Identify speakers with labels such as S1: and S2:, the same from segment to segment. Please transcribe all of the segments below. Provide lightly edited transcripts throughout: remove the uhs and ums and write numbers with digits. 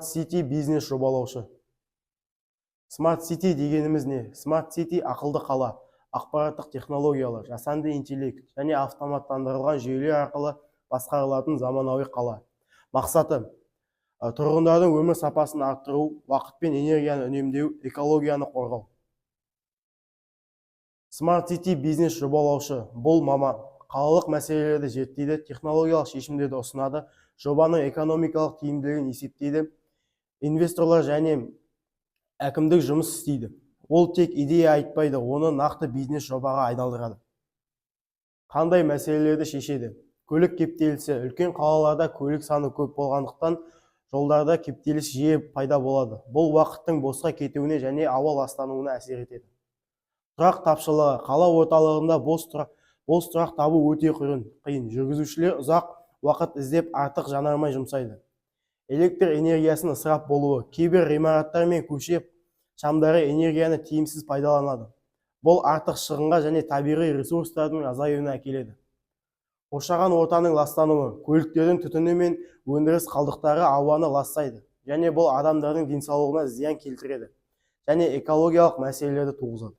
S1: City бизнес жобалаушы. Smart City дегеніміз не? Smart City ақылды қала, ақпараттық технологиялар, жасанды интеллект және автоматтандырылған жүйелер арқылы басқарылатын заманауи қала. Мақсаты тұрғындардың өмір сапасын арттыру, уақыт пен энергияны үнемдеу, экологияны қорғау. Smart City бизнес жобалаушы бұл маман қалалық мәселелерді зерттейді, технологиялық шешімдерді ұсынады, жобаның экономикалық тиімділігін есептейді, инвесторлар және әкімдік жұмыс істейді. Ол тек идея айтпайды, оны нақты бизнес жобаға айналдырады. Қандай мәселелерді шешеді? Көлік кептелісі. Үлкен қалаларда көлік саны көп болғандықтан жолдарда кептеліс жиі пайда болады. Бұл уақыттың босқа кетуіне және ауа ластануына әсер етеді. Тұрақ тапшылығы. Қала орталығында бос тұрақ табу өте қиын. Жүргізушілер ұзақ уақыт іздеп артық жанармай жұмсайды. Электр энергиясының ысырап болуы. Кейбір ғимараттар мен көше шамдары энергияны тиімсіз пайдаланады. Бұл артық шығынға және табиғи ресурстардың азаюына әкеледі. Қоршаған ортаның ластануы. Көліктердің түтіні мен өндіріс қалдықтары ауаны ластайды, және бұл адамдардың денсаулығына зиян келтіреді және экологиялық мәселелерді туғызады.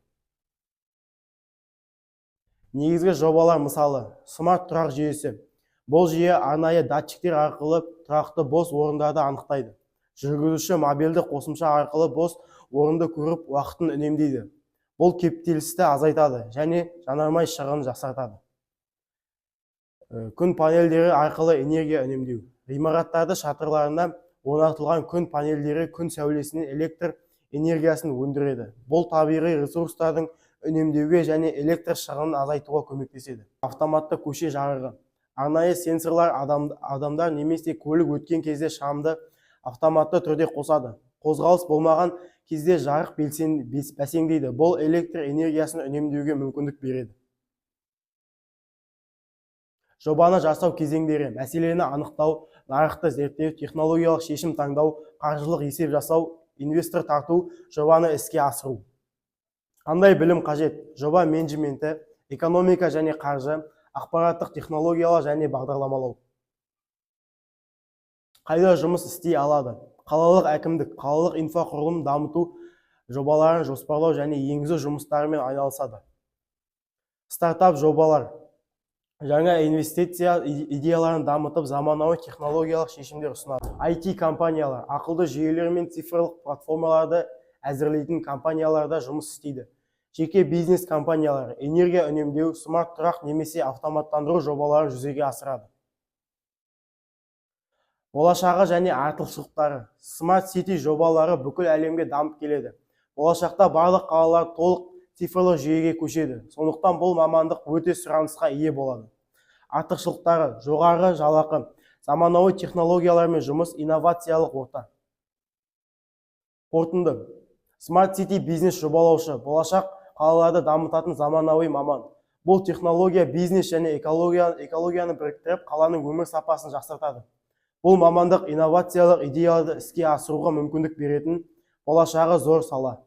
S1: Негізгі жобалар мысалы: смарт тұрақ жүйесі. Бұл жүйе арнайы датчиктер арқылы тұрақты бос орындарды анықтайды. Жүргізуші мобильді қосымша арқылы бос орынды көріп, уақытын үнемдейді. Бұл кептелісті азайтады және жанармай шығынын жақсартады. Күн панельдері арқылы энергия үнемдеу. Ғимараттарды шатырларына орнатылған күн панельдері күн сәулесінен электр энергиясын өндіреді. Бұл табиғи ресурстардың үнемдеуге және электр шығынын азайтуға көмектеседі. Автоматты көше жарығы. Арнайы сенсорлар адамдар немесе көлік өткен кезде шамды автоматты түрде қосады. Қозғалыс болмаған кезде жарық бәсеңдейді. Бұл электр энергиясын үнемдеуге мүмкіндік береді. Жобаны жасау кезеңдері: мәселені анықтау, нарықты зерттеу, технологиялық шешім таңдау, қаржылық есеп жасау, инвестор тарту, жобаны іске асыру. Қандай білім қажет? Жоба менеджменті, экономика және қаржы, ақпараттық технологиялар және бағдарламалау. Қайда жұмыс істей алады? Қалалық әкімдік, қалалық инфрақұрылым дамыту жобаларын жоспарлау және енгізу жұмыстарымен айналысады. Стартап жобалар. Жаңа инвестиция идеяларын дамытып, заманауи технологиялық шешімдер ұсынады. IT компаниялар, ақылды жүйелер мен цифрлық платформаларды әзірлейтін компанияларда жұмыс істейді. Жеке бизнес компаниялар энергия үнемдеу, смарт тұрақ немесе автоматтандыру жобаларын жүзеге асырады. Болашағы және артықшылықтары. Smart City жобалары бүкіл әлемге дамып келеді. Болашақта барлық қалалар толық цифрлық жүйеге көшеді. Сондықтан бұл мамандық өте сұранысқа ие болады. Артықшылықтары: жоғары жалақы, заманауи технологиялармен жұмыс, инновациялық орта. Қорытынды. Smart City бизнес жобалаушы, болашақ қалаларды дамытатын заманауи маман. Бұл технология бизнес және экологияны біріктіріп, қаланың өмір сапасын жақсартады. Бұл мамандық инновациялық идеяларды іске асыруға мүмкіндік беретін болашағы зор сала.